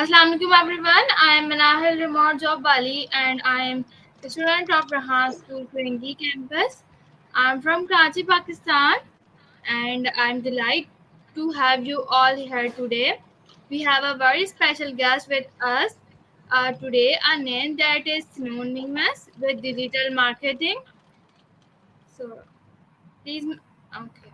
Assalamu alaikum everyone. I am Manahil Remor Job Bali and I am a student of Rehan School Kuringi campus. I am from Karachi, Pakistan and I am delighted to have you all here today. We have a very special guest with us today, a name that is synonymous with digital marketing. So please, okay.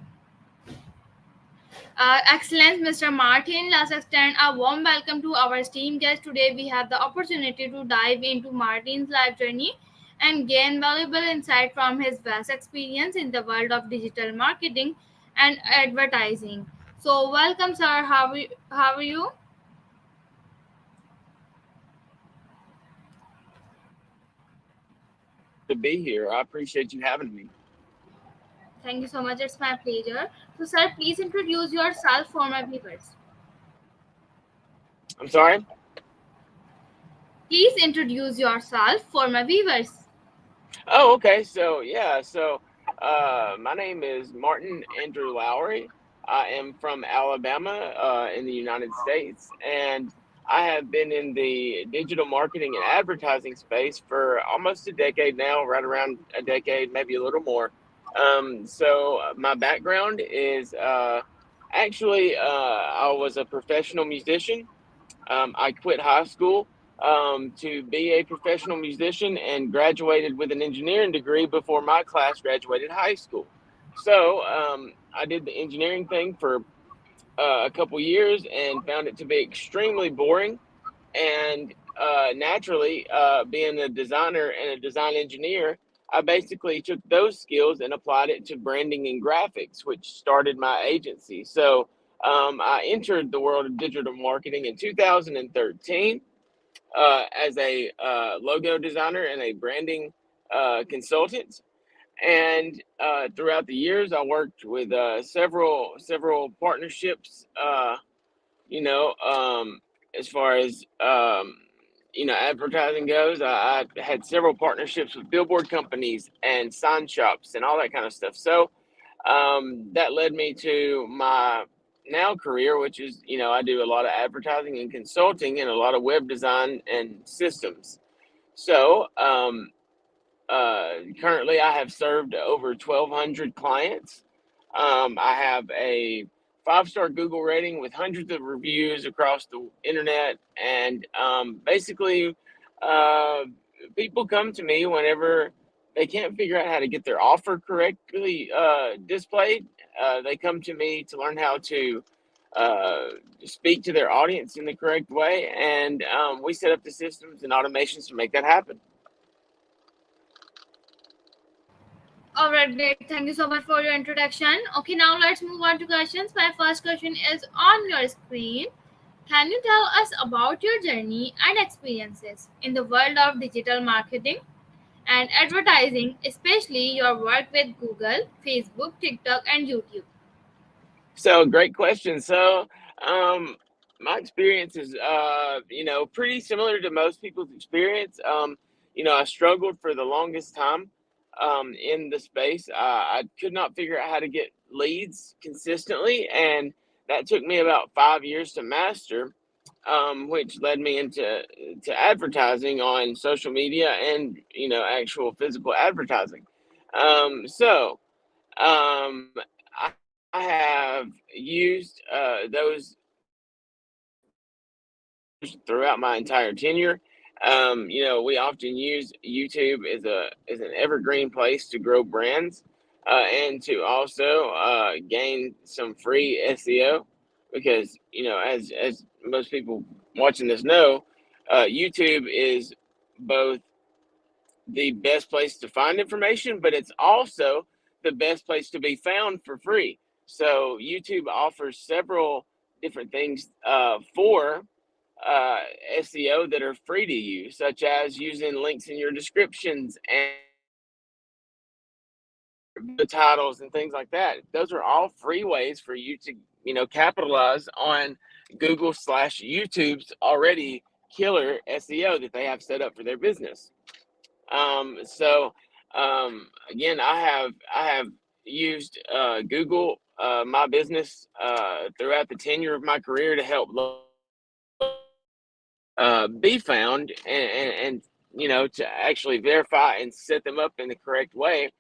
Excellence, Mr. Martin. Let's extend a warm welcome to our esteemed guest. Today, we have the opportunity to dive into Martin's life journey and gain valuable insight from his vast experience in the world of digital marketing and advertising. So, welcome, sir. How are you? To be here. I appreciate you having me. Thank you so much. It's my pleasure. So, sir, please introduce yourself for my viewers. I'm sorry. Please introduce yourself for my viewers. Oh, okay. My name is Martin Andrew Lowry. I am from Alabama, in the United States, and I have been in the digital marketing and advertising space for almost a decade now, right around a decade, maybe a little more. My background is I was a professional musician. I quit high school to be a professional musician and graduated with an engineering degree before my class graduated high school. I did the engineering thing for a couple years and found it to be extremely boring. And naturally, being a designer and a design engineer, I basically took those skills and applied it to branding and graphics, which started my agency. I entered the world of digital marketing in 2013 as a logo designer and a branding consultant. And throughout the years, I worked with several partnerships. You know, as far as advertising goes, I had several partnerships with billboard companies and sign shops and all that kind of stuff. That led me to my now career, which is, I do a lot of advertising and consulting and a lot of web design and systems. So, Currently, I have served over 1,200 clients. I have a five-star Google rating with hundreds of reviews across the internet, and uh, people come to me whenever they can't figure out how to get their offer correctly displayed. They come to me to learn how to uh, speak to their audience in the correct way, and we set up the systems and automations to make that happen. All right, great. Thank you so much for your introduction. Okay, now let's move on to questions. My first question is on your screen. Can you tell us about your journey and experiences in the world of digital marketing and advertising, especially your work with Google, Facebook, TikTok, and YouTube? Great question. Um, my experience is, pretty similar to most people's experience. I struggled for the longest time in the space. I could not figure out how to get leads consistently, and that took me about 5 years to master, which led me into to advertising on social media and actual physical advertising. Um, so um, I have used those throughout my entire tenure. We often use YouTube as an evergreen place to grow brands and to also gain some free SEO because as most people watching this know, YouTube is both the best place to find information, but it's also the best place to be found for free. So YouTube offers several different things for uh, SEO that are free to use, such as using links in your descriptions and the titles and things like that. Those are all free ways for you to, capitalize on Google/YouTube's already killer SEO that they have set up for their business. Again, I have used Google, my business, throughout the tenure of my career to help be found, and to actually verify and set them up in the correct way.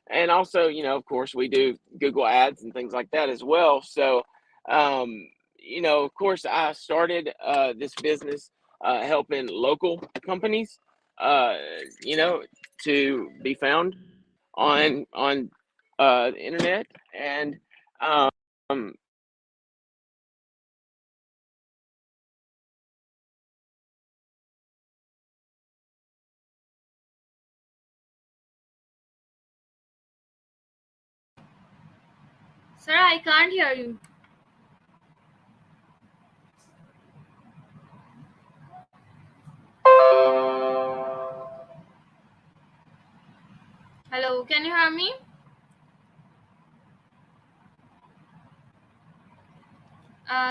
And also, of course, we do Google ads and things like that as well. So um, of course, I started this business helping local companies uh, you know to be found on the internet. And Sir, I can't hear you. Hello, can you hear me?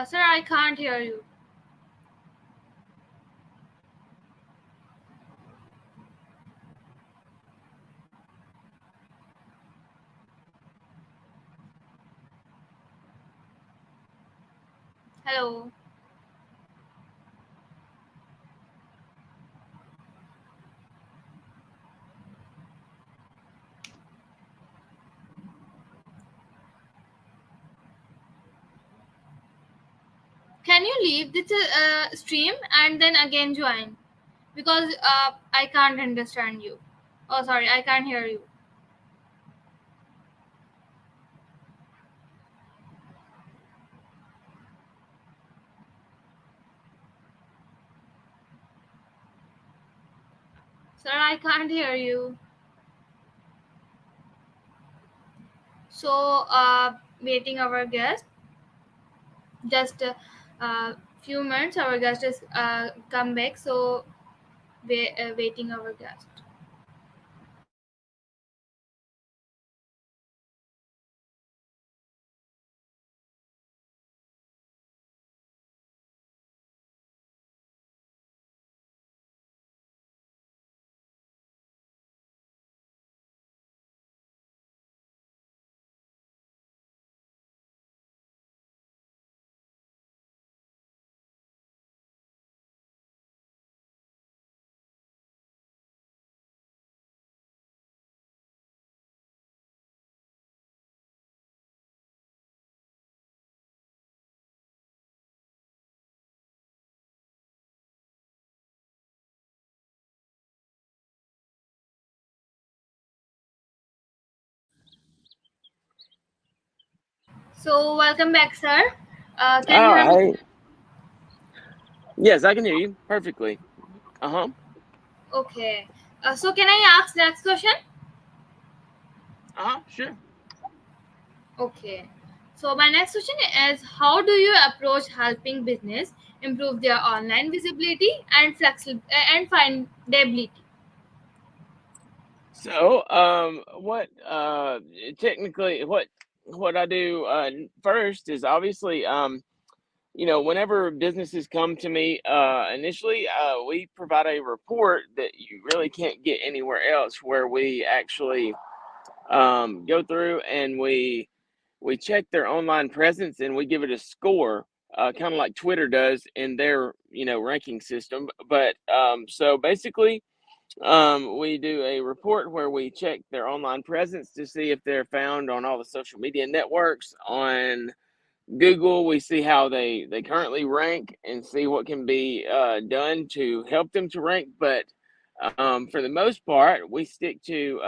Sir, I can't hear you. Hello. Can you leave this stream and then again join? Because I can't understand you. Oh, sorry, I can't hear you. Sir, I can't hear you. So, waiting our guest. Just a few minutes, our guest is come back. So, waiting our guest. So, welcome back, sir. Can you oh, hear me? hey, yes, I can hear you perfectly. Uh-huh. Okay. So, can I ask next question? Uh-huh, sure. Okay. So, my next question is, how do you approach helping business improve their online visibility and and findability? So, what technically what I do first is obviously whenever businesses come to me initially, we provide a report that you really can't get anywhere else, where we actually go through and we check their online presence and we give it a score, kind of like Twitter does in their ranking system. But so basically, we do a report where we check their online presence to see if they're found on all the social media networks. On Google, we see how they currently rank and see what can be done to help them to rank. But for the most part, we stick to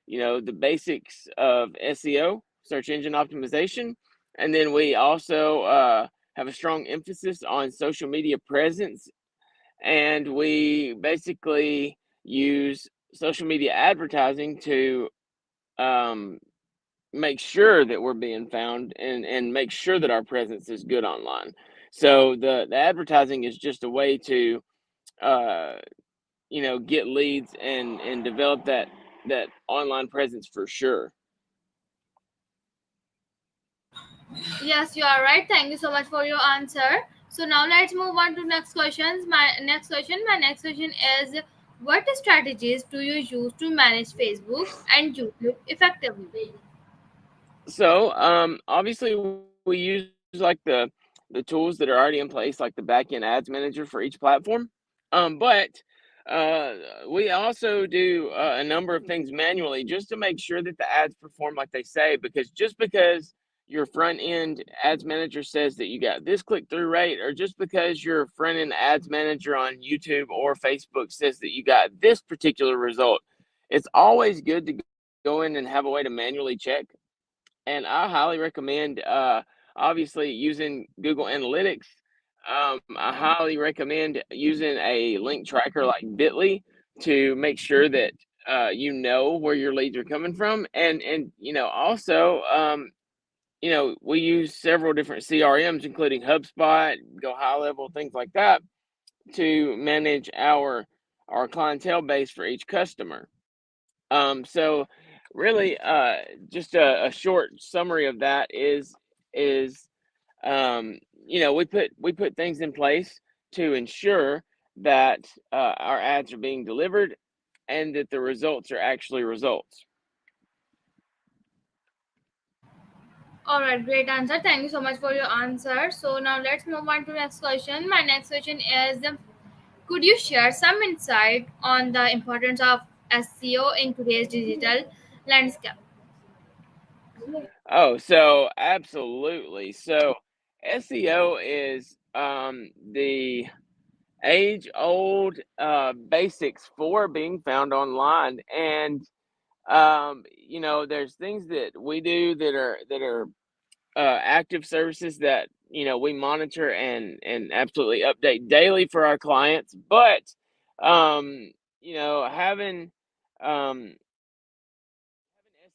the basics of SEO, search engine optimization, and then we also have a strong emphasis on social media presence, and we basically use social media advertising to um, make sure that we're being found, and make sure that our presence is good online. So the advertising is just a way to uh, get leads and develop that online presence for sure. Yes, you are right. Thank you so much for your answer. So now let's move on to next questions. My next question is, what strategies do you use to manage Facebook and YouTube effectively? So obviously we use like the the tools that are already in place, like the backend ads manager for each platform. But uh, we also do a number of things manually just to make sure that the ads perform like they say. Because just because your front end ads manager says that you got this click through rate, or just because your front end ads manager on YouTube or Facebook says that you got this particular result, it's always good to go in and have a way to manually check. And I highly recommend, obviously, using Google Analytics. I highly recommend using a link tracker like Bitly to make sure that you know where your leads are coming from. And also, we use several different CRMs, including HubSpot, Go High Level, things like that, to manage our clientele base for each customer. So really, just a short summary of that is we put things in place to ensure that our ads are being delivered and that the results are actually results. All right, great answer. Thank you so much for your answer. So now let's move on to next question. My next question is, could you share some insight on the importance of SEO in today's digital landscape? Oh, so absolutely. So SEO is the age old basics for being found online. And there's things that we do that are active services that we monitor and absolutely update daily for our clients. But having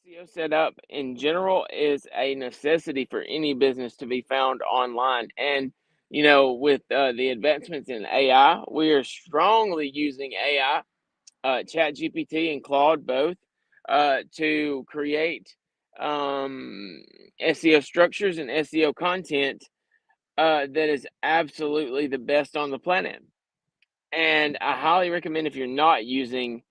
SEO set up in general is a necessity for any business to be found online. And with the advancements in AI, we are strongly using AI, Chat GPT and Claude both, to create SEO structures and SEO content that is absolutely the best on the planet. And I highly recommend, if you're not using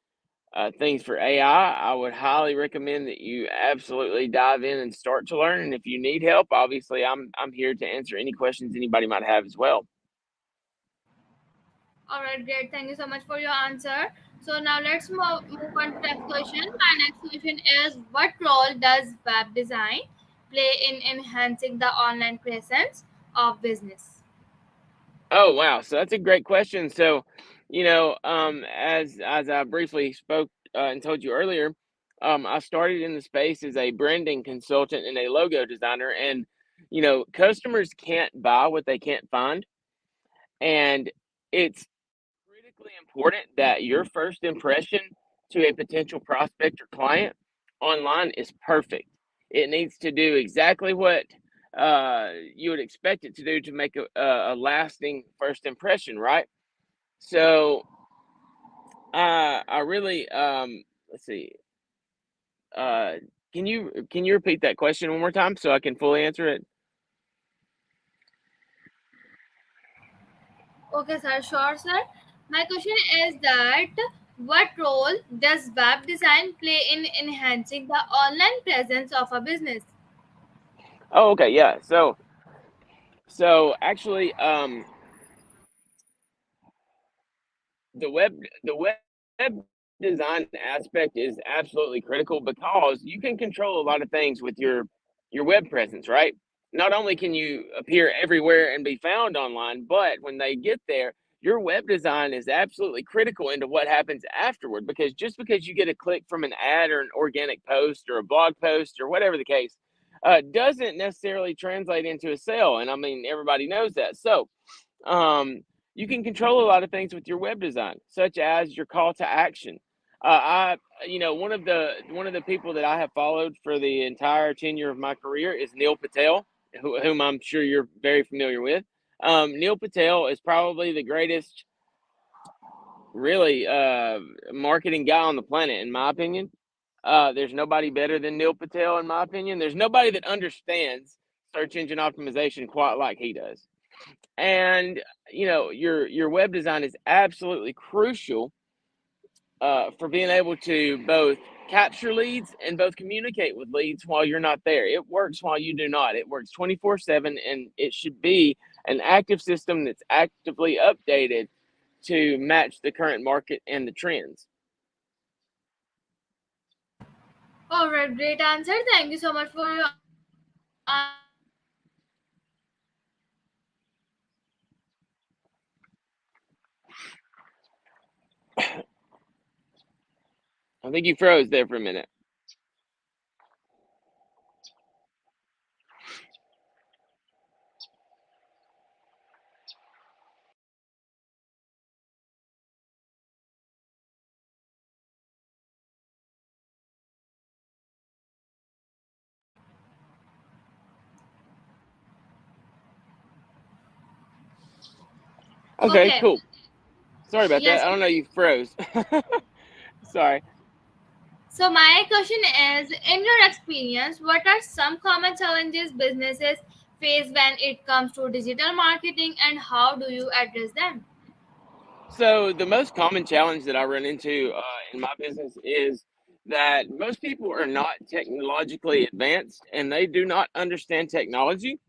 things for AI, I would highly recommend that you absolutely dive in and start to learn. And if you need help, obviously I'm here to answer any questions anybody might have as well. All right, great. Thank you so much for your answer. So now let's move on to next question. My next question is, what role does web design play in enhancing the online presence of business? Oh wow, so that's a great question. So, as I briefly spoke and told you earlier, I started in the space as a branding consultant and a logo designer. And customers can't buy what they can't find. And it's critically important that your first impression to a potential prospect or client online is perfect. It needs to do exactly what you would expect it to do to make a lasting first impression, right? So, I really, let's see. Uh, can you repeat that question one more time so I can fully answer it? Okay, sir. Sure, sir. My question is that, what role does web design play in enhancing the online presence of a business? Oh, okay, yeah. So actually, the web design aspect is absolutely critical because you can control a lot of things with your web presence, right? Not only can you appear everywhere and be found online, but when they get there, your web design is absolutely critical into what happens afterward. Because just because you get a click from an ad or an organic post or a blog post or whatever the case, doesn't necessarily translate into a sale. And I mean, everybody knows that. So um, you can control a lot of things with your web design, such as your call to action. I, one of the people that I have followed for the entire tenure of my career is Neil Patel, whom I'm sure you're very familiar with. Neil Patel is probably the greatest, really, marketing guy on the planet, in my opinion. There's nobody better than Neil Patel, in my opinion. There's nobody that understands search engine optimization quite like he does. And your web design is absolutely crucial for being able to both capture leads and both communicate with leads while you're not there. It works while you do not. It works 24/7, and it should be an active system that's actively updated to match the current market and the trends. All right, great answer. Thank you so much for your answer. So my question is, in your experience, what are some common challenges businesses face when marketing and advertising? I think you froze there for a minute. Okay, Okay. cool. Sorry about Yes. that. I don't know, you froze. Sorry. So my question is, in your experience, what are some common challenges businesses face when it comes to digital marketing, and how do you address them? So the most common challenge that I run into in my business is that most people are not technologically advanced and they do not understand technology.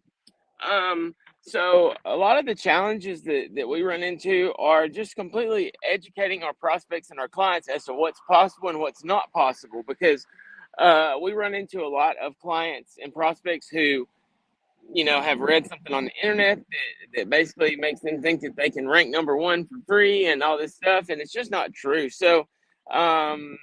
So a lot of the challenges that we run into are just completely educating our prospects and our clients as to what's possible and what's not possible because we run into a lot of clients and prospects who have read something on the internet that basically makes them think that they can rank number one for free and all this stuff, and it's just not true. So, um,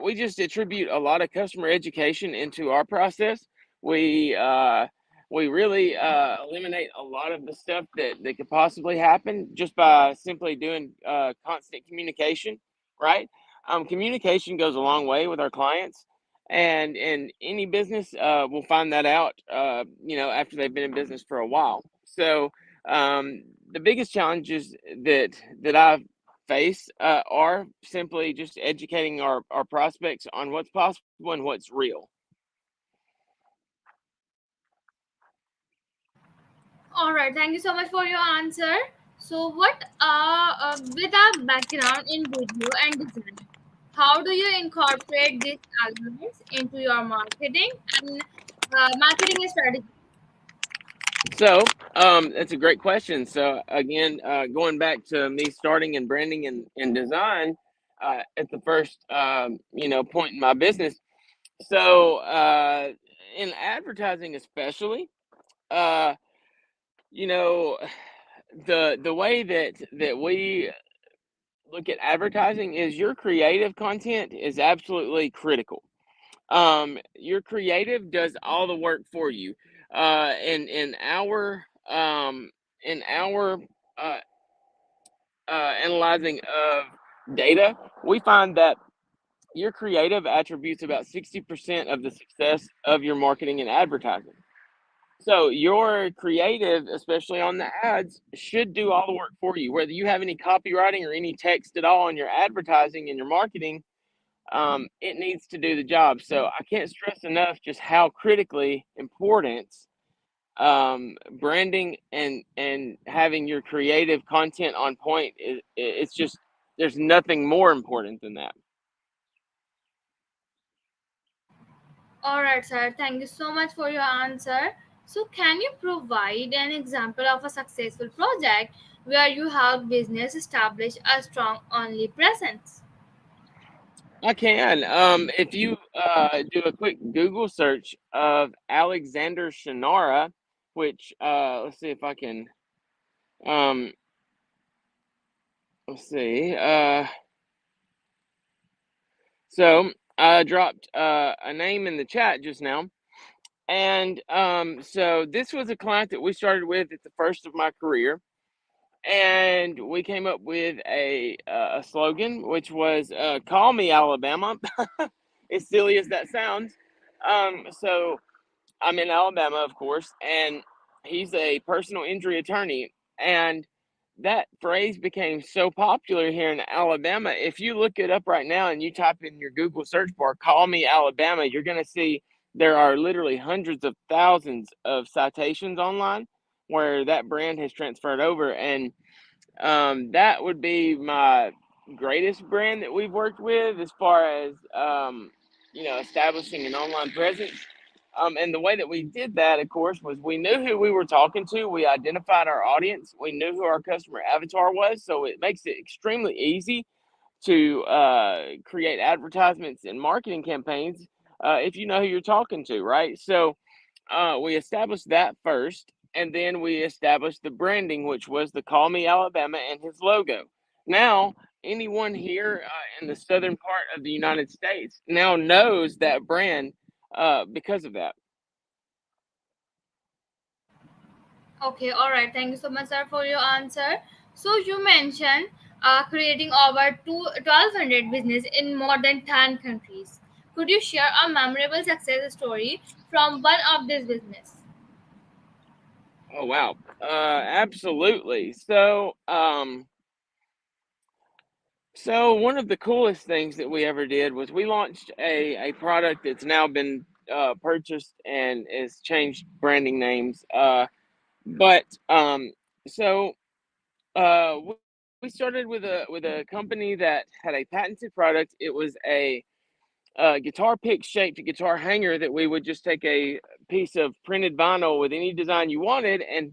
we just attribute a lot of customer education into our process. We uh, we really eliminate a lot of the stuff that could possibly happen just by simply doing constant communication, right? Communication goes a long way with our clients, and in any business will find that out after they've been in business for a while. So the biggest challenges that I face are simply just educating our prospects on what's possible and what's real. All right, thank you so much for your answer. So, what with a background in video and design, how do you incorporate these elements into your marketing strategy? So that's a great question. So again, going back to me starting in branding and design at the first point in my business. So in advertising especially, uh, you know, the way that we look at advertising is your creative content is absolutely critical. Your creative does all the work for you. In our uh, analyzing of data, we find that your creative attributes about 60% of the success of your marketing and advertising. So your creative, especially on the ads, should do all the work for you. Whether you have any copywriting or any text at all on your advertising and your marketing, it needs to do the job. So I can't stress enough just how critically important branding and having your creative content on point is. It's just there's nothing more important than that. All right, sir. Thank you so much for your answer. So, can you provide an example of a successful project where you help business establish a strong online presence? I can. If you do a quick Google search of Alexander Shannara, which let's see if I can. Um, let's see. So I dropped a name in the chat just now, and so this was a client that we started with at the first of my career, and we came up with a slogan, which was "Call me Alabama." As silly as that sounds. So I'm in Alabama, of course, and he's a personal injury attorney. And that phrase became so popular here in Alabama. If you look it up right now and you type in your Google search bar, call me Alabama, you're going to see there are literally hundreds of thousands of citations online where that brand has transferred over. And That would be my greatest brand that we've worked with as far as establishing an online presence. And the way that we did that, of course, was we knew who we were talking to. We identified our audience. We knew who our customer avatar was. So it makes it extremely easy to create advertisements and marketing campaigns if you know who you're talking to, right? So we established that first, and then we established the branding, which was the Call Me Alabama and his logo. Now, anyone here in the southern part of the United States now knows that brand because of that. Okay, all right. Thank you so much, sir, for your answer. So you mentioned creating over 1,200 business in more than 10 countries. Could you share a memorable success story from one of these business? Oh wow, absolutely. So one of the coolest things that we ever did was we launched a product that's now been purchased and has changed branding names. But so we started with a company that had a patented product. It was a guitar pick shaped guitar hanger that we would just take a piece of printed vinyl with any design you wanted and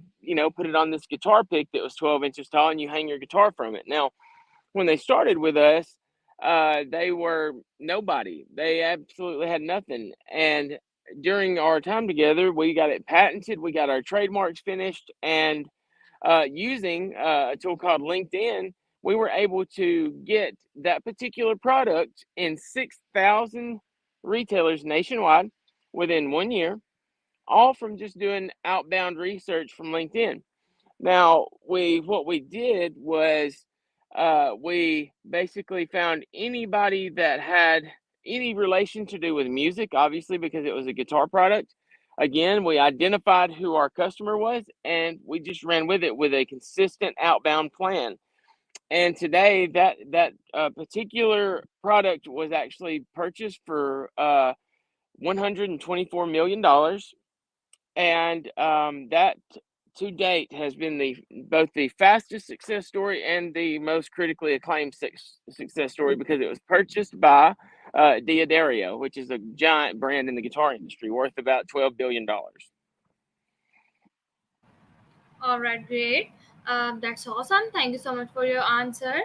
put it on this guitar pick that was 12 inches tall, and you hang your guitar from it. Now when they started with us, they were nobody. They absolutely had nothing. And during our time together, we got it patented, we got our trademarks finished, and using a tool called LinkedIn, we were able to get that particular product in 6,000 retailers nationwide within 1 year, all from just doing outbound research from LinkedIn. Now, what we did was we basically found anybody that had any relation to do with music, obviously, because it was a guitar product. Again, we identified who our customer was, and we just ran with it with a consistent outbound plan. And today, that particular product was actually purchased for $124 million, and that to date has been the both the fastest success story and the most critically acclaimed success story, because it was purchased by Diodario, which is a giant brand in the guitar industry worth about $12 billion. All right, great. That's awesome. Thank you so much for your answer.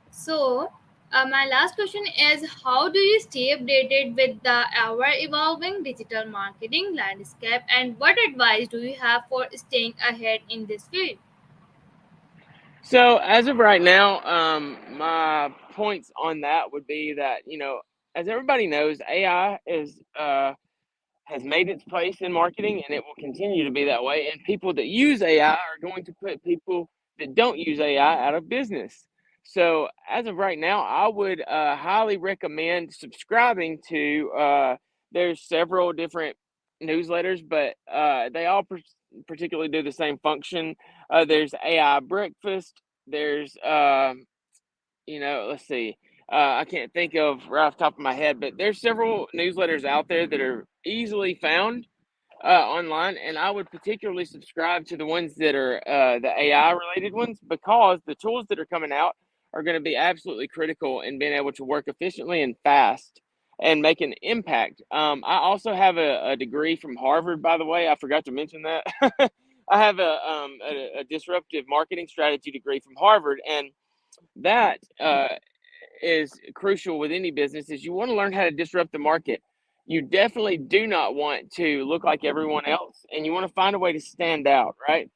So, my last question is, how do you stay updated with the ever evolving digital marketing landscape, and what advice do you have for staying ahead in this field? So as of right now, my points on that would be that as everybody knows, AI is has made its place in marketing, and it will continue to be that way. And people that use AI are going to put people that don't use AI out of business. So, as of right now, I would highly recommend subscribing to. There's several different newsletters, but they all particularly do the same function. There's AI Breakfast. There's let's see. I can't think of right off the top of my head, but there's several newsletters out there that are easily found online, and I would particularly subscribe to the ones that are the AI related ones, because the tools that are coming out are going to be absolutely critical in being able to work efficiently and fast and make an impact. I also have a degree from Harvard, by the way. I forgot to mention that. I have a disruptive marketing strategy degree from Harvard, and that is crucial with any business. Is you want to learn how to disrupt the market. You definitely do not want to look like everyone else, and you want to find a way to stand out, right?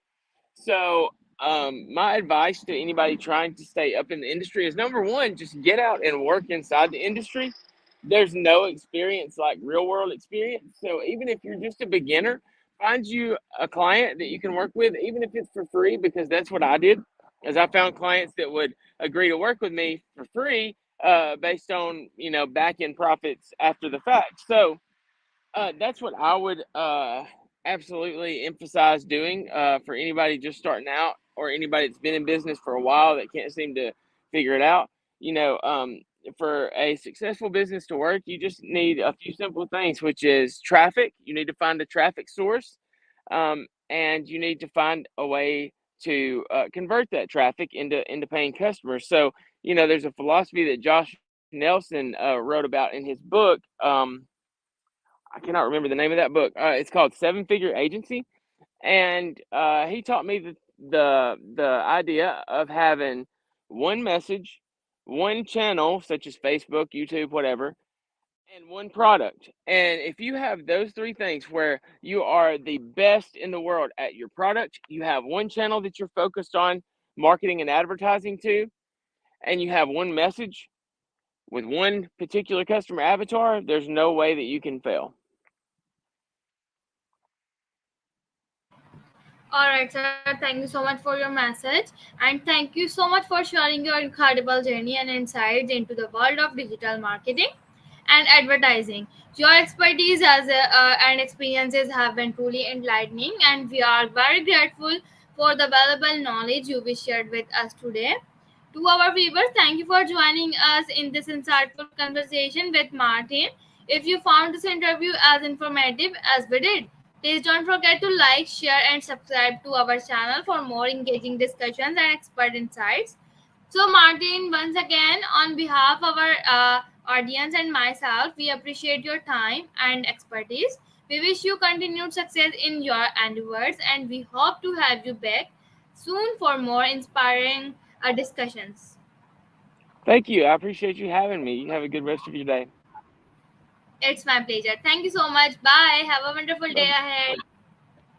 So, my advice to anybody trying to stay up in the industry is, number one, just get out and work inside the industry. There's no experience like real world experience. So, even if you're just a beginner, find you a client that you can work with, even if it's for free, because that's what I did. As I found clients that would agree to work with me for free, based on back end profits after the fact. So, that's what I would absolutely emphasize doing for anybody just starting out, or anybody that's been in business for a while that can't seem to figure it out. You know, um, for a successful business to work, you just need a few simple things, which is traffic. You need to find a traffic source, and you need to find a way to convert that traffic into paying customers. So there's a philosophy that Josh Nelson wrote about in his book. I cannot remember the name of that book. It's called Seven Figure Agency, and he taught me the idea of having one message, one channel such as Facebook, YouTube, whatever, and one product. And if you have those three things where you are the best in the world at your product, you have one channel that you're focused on marketing and advertising to, and you have one message with one particular customer avatar, there's no way that you can fail. All right, sir. Thank you so much for your message. And thank you so much for sharing your incredible journey and insights into the world of digital marketing and advertising. Your expertise and experiences have been truly enlightening, and we are very grateful for the valuable knowledge you have shared with us today. To our viewers, thank you for joining us in this insightful conversation with Martin. If you found this interview as informative as we did, please don't forget to like, share, and subscribe to our channel for more engaging discussions and expert insights. So, Martin, once again, on behalf of our audience and myself, we appreciate your time and expertise. We wish you continued success in your endeavors, and we hope to have you back soon for more inspiring discussions. Thank you. I appreciate you having me. You have a good rest of your day. It's my pleasure. Thank you so much. Bye. Have a wonderful day Bye. ahead.